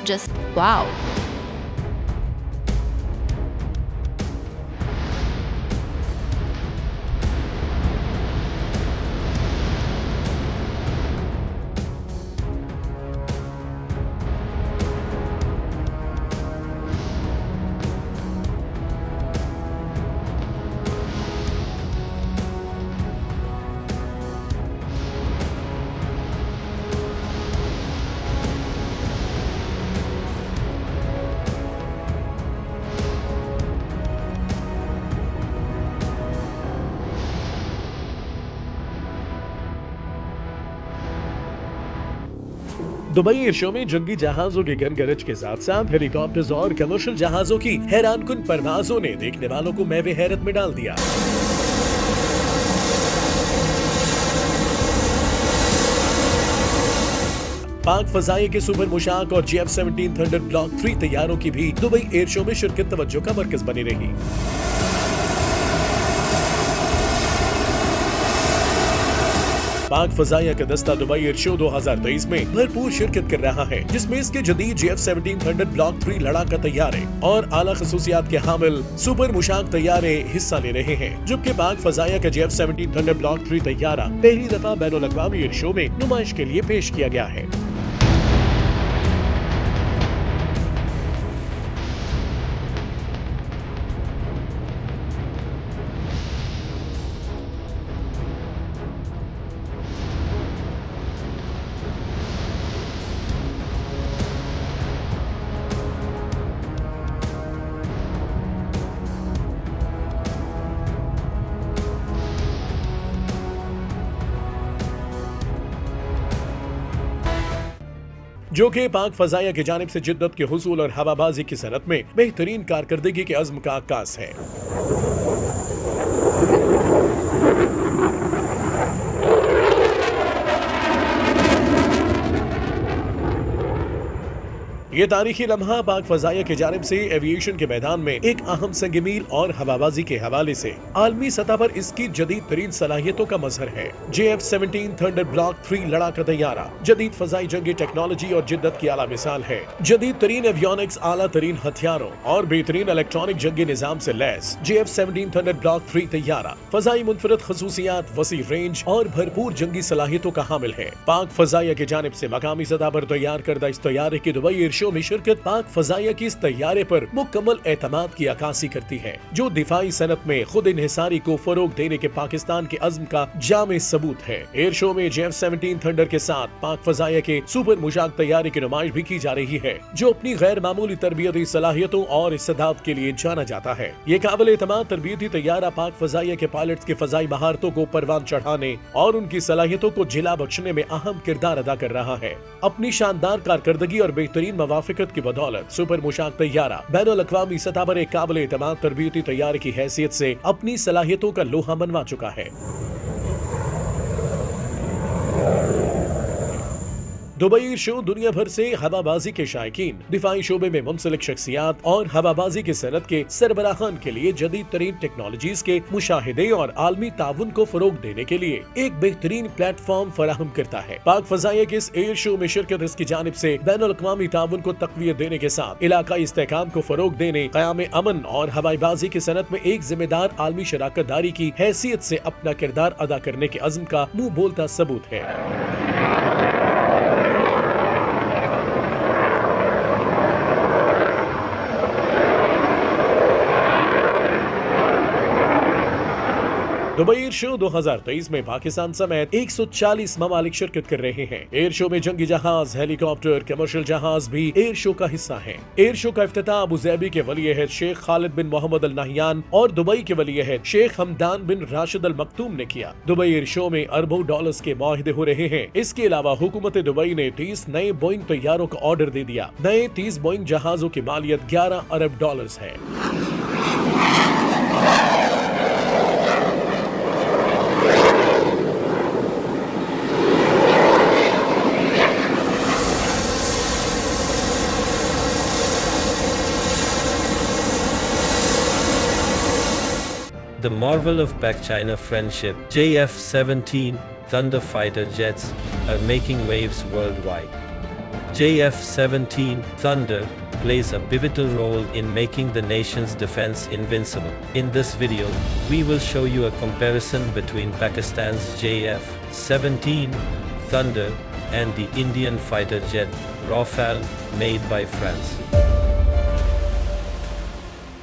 just wow. Dubai air show में जंगी जहाजों के गनगरज के साथ साथ हेलीकॉप्टर्स और कमर्शियल जहाजों की हैरानकुन परवाजों ने देखने वालों को मैवे हैरत में डाल दिया। पाक फजाइया के सुपर मुशाक और JF-17 थंडर ब्लॉक 3 तैयारों की भी दुबई एयर शो में शिरकत तवज्जो का मरकज बनी रही। पाक फजाइया का दस्ता दुबई एयर शो 2023 में भरपूर शिरकत कर रहा है, जिसमें इसके जदीद JF-17 थंडर ब्लॉक 3 लड़ाका तैयारे और आला खसूसियात के हामिल सुपर मुशाक तैयारे हिस्सा ले रहे हैं, जबकि पाक फजाइया का JF-17 थंडर ब्लॉक 3 तैयारा पहली दफा बैनुल अक़वामी एयर शो में नुमाइश के लिए पेश किया गया है। जो कि पाक फजाइया की जानिब से जिद्दत के हुसूल और हवाबाजी की सनत में बेहतरीन कारकर्दगी के अज़्म का अक्कास है। ये तारीखी लम्हा पाक फजाइया की जानिब से एविएशन के मैदान में एक अहम संग-मील और हवाबाजी के हवाले से आलमी सतह पर इसकी जदीद तरीन सलाहियतों का मजहर है। JF-17 थंडर ब्लॉक 3 लड़ाका तैयारा जदीद फजाई जंगी टेक्नोलॉजी और जिद्दत की आला मिसाल है। जदीद तरीन एवियोनिक्स, आला तरीन हथियारों और बेहतरीन इलेक्ट्रॉनिक जंगी निजाम से लैस JF-17 थंडर ब्लॉक 3 तैयारा फजाई मुनफरद खसूसियात, वसी रेंज और भरपूर जंगी सलाहियतों का हामिल है। पाक फजाइया की जानिब से मकामी सतह पर तैयार करदा इस तैयारे की दुबई एयर शो में शिरकत पाक फजाइया की इस तैयारे पर मुकम्मल एतमाद की अक्कासी करती है, जो दिफाई सनत में खुद इन्हिसारी को फरोग देने के पाकिस्तान के अज़्म का जामे सबूत है। एयर शो में JF-17 थंडर के साथ पाक फजाइया के सुपर मुशाक तैयारे की नुमाइश भी की जा रही है, जो अपनी गैर मामूली तरबियती सलाहियतों और इस्तेदाद के लिए जाना जाता है। ये काबिल एतमाद तरबियती तैयारा पाक फजाइया के पायलट्स के फजाई महारतों को परवान चढ़ाने और उनकी सलाहियतों को जिला बख्शने में अहम किरदार अदा कर रहा है। अपनी शानदार कारकर्दगी और बेहतरीन मवाफिकत की बदौलत सुपर मुशाक तैयारा बैनुल अक़वामी सतह पर एक काबिल एतमाद तरबियती तैयारे की हैसियत से अपनी सलाहियतों का लोहा मनवा चुका है। दुबई एयर शो दुनिया भर से हवाबाजी के शायकीन, दिफाई शोबे में मुंसलिक शख्सियात और हवाबाजी की सनत के सरबराहान के लिए जदीद तरीन टेक्नोलॉजीज के मुशाहिदे और आलमी ताउन को फरोग देने के लिए एक बेहतरीन प्लेटफॉर्म फराहम करता है। पाक फजाइया के इस एयर शो में शिरकत इसकी जानिब से बैनुल अक़वामी ताउन को तक़वियत देने के साथ इलाकाई इस्तेहकाम को फरोग देने, क़याम अमन और हवाईबाजी की सनत में एक जिम्मेदार आलमी शराकत दारी की हैसियत से अपना किरदार अदा करने के अज़्म का मुंह बोलता सबूत है। दुबई एयर शो 2023 में पाकिस्तान समेत 140 ममालिक शिरकत कर रहे हैं। एयर शो में जंगी जहाज, हेलीकॉप्टर, कमर्शियल जहाज भी एयर शो का हिस्सा हैं। एयर शो का इफ्तिताह अबू ज़ैबी के वली अहद शेख खालिद बिन मोहम्मद अल नहयान और दुबई के वली अहद शेख हमदान बिन राशिद अल मकतूम ने किया। दुबई एयर शो में अरबों डॉलर्स के मुआहिदे हो रहे हैं। इसके अलावा हुकूमत दुबई ने 30 नए बोइंग तैयारों का ऑर्डर दे दिया। नए 30 बोइंग जहाजों की मालियत 11 अरब डॉलर्स है। The marvel of Pak-China friendship, JF-17 Thunder fighter jets are making waves worldwide. JF-17 Thunder plays a pivotal role in making the nation's defense invincible. In this video, we will show you a comparison between Pakistan's JF-17 Thunder and the Indian fighter jet Rafale made by France.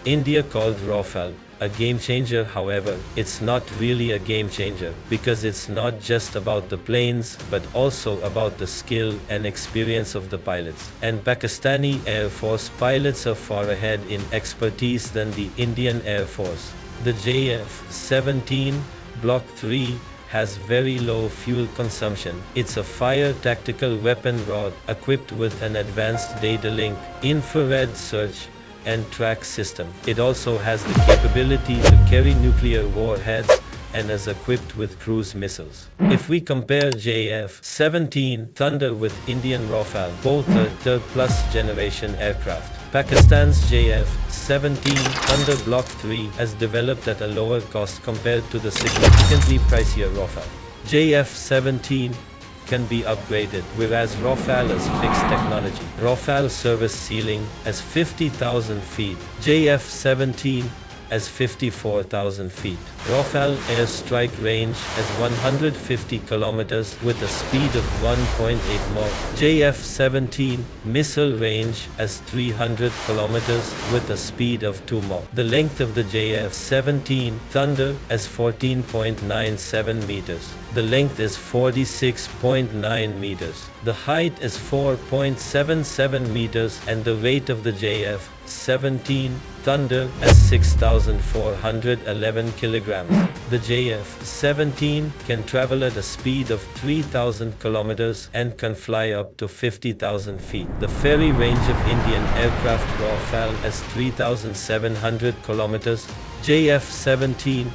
India called Rafale a game changer. However, it's not really a game changer because it's not just about the planes but also about the skill and experience of the pilots. And Pakistani Air Force pilots are far ahead in expertise than the Indian Air Force. The JF-17 Block 3 has very low fuel consumption. It's a fire tactical weapon rod equipped with an advanced data link, infrared search, and track system. It also has the capability to carry nuclear warheads and is equipped with cruise missiles. If we compare JF-17 Thunder with Indian Rafale, both are third-plus generation aircraft. Pakistan's JF-17 Thunder Block 3 has developed at a lower cost compared to the significantly pricier Rafale. JF-17 can be upgraded, whereas Rafale has fixed technology. Rafale service ceiling has 50,000 feet, JF-17 has 54,000 feet. Rafale airstrike range has 150 kilometers with a speed of 1.8 Mach. JF-17 missile range has 300 kilometers with a speed of 2 Mach. The length of the JF-17 Thunder is 14.97 meters. The length is 46.9 meters. The height is 4.77 meters and the weight of the JF-17 Thunder is 6,411 kilograms. The JF-17 can travel at a speed of 3,000 kilometers and can fly up to 50,000 feet. The ferry range of Indian aircraft Rafale is 3,700 kilometers. JF-17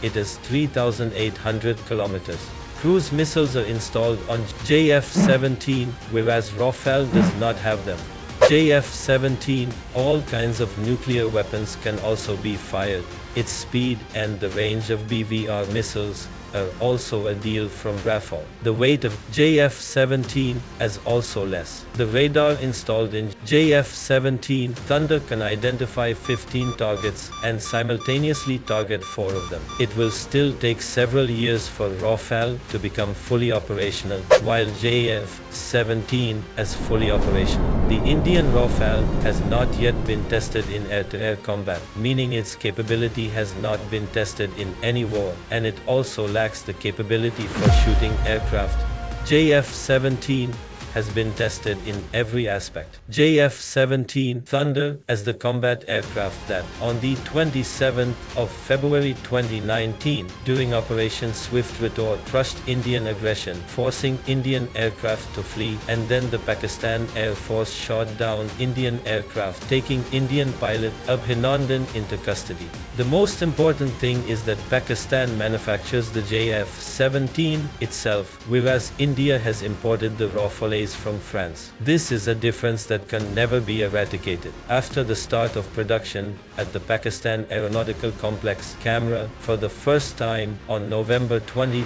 it is 3,800 kilometers. Cruise missiles are installed on JF-17, whereas Rafale does not have them. JF-17, all kinds of nuclear weapons can also be fired. Its speed and the range of BVR missiles are also a deal from Rafale. The weight of JF-17 is also less. The radar installed in JF-17 Thunder can identify 15 targets and simultaneously target 4 of them. It will still take several years for Rafale to become fully operational, while JF-17 is fully operational. The Indian Rafale has not yet been tested in air-to-air combat, meaning its capability has not been tested in any war, and it also lacks the capability for shooting aircraft. JF-17 has been tested in every aspect. JF-17 Thunder as the combat aircraft that, on the 27th of February 2019, during Operation Swift Retort, crushed Indian aggression, forcing Indian aircraft to flee, and then the Pakistan Air Force shot down Indian aircraft, taking Indian pilot Abhinandan into custody. The most important thing is that Pakistan manufactures the JF-17 itself, whereas India has imported the Rafales from France. This is a difference that can never be eradicated. After the start of production at the Pakistan Aeronautical Complex, Camera, for the first time on November 23,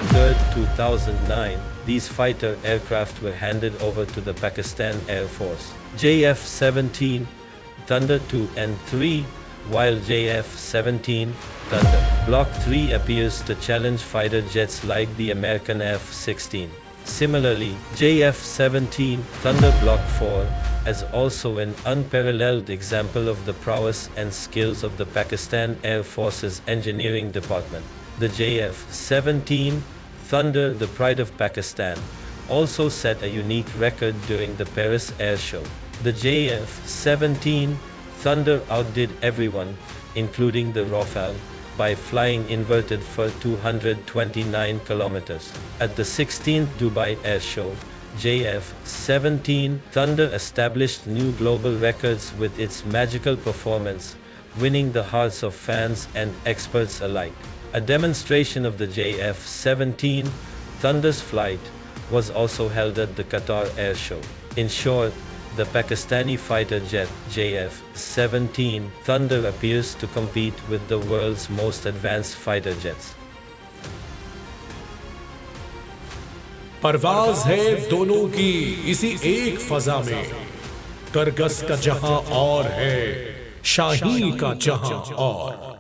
2009, these fighter aircraft were handed over to the Pakistan Air Force. JF-17 Thunder 2 and 3, while JF-17 Thunder Block 3 appears to challenge fighter jets like the American F-16. Similarly, JF-17 Thunder Block 4 is also an unparalleled example of the prowess and skills of the Pakistan Air Force's engineering department. The JF-17 Thunder, the pride of Pakistan, also set a unique record during the Paris Air Show. The JF-17 Thunder outdid everyone, including the Rafale, by flying inverted for 229 kilometers. At the 16th Dubai Air Show, JF-17 Thunder established new global records with its magical performance, winning the hearts of fans and experts alike. A demonstration of the JF-17 Thunder's flight was also held at the Qatar Air Show. In short, the Pakistani fighter jet JF-17 Thunder appears to compete with the world's most advanced fighter jets. परवाज है दोनों की इसी एक फजा में, करगस का जहां और है, शाही का जहां और।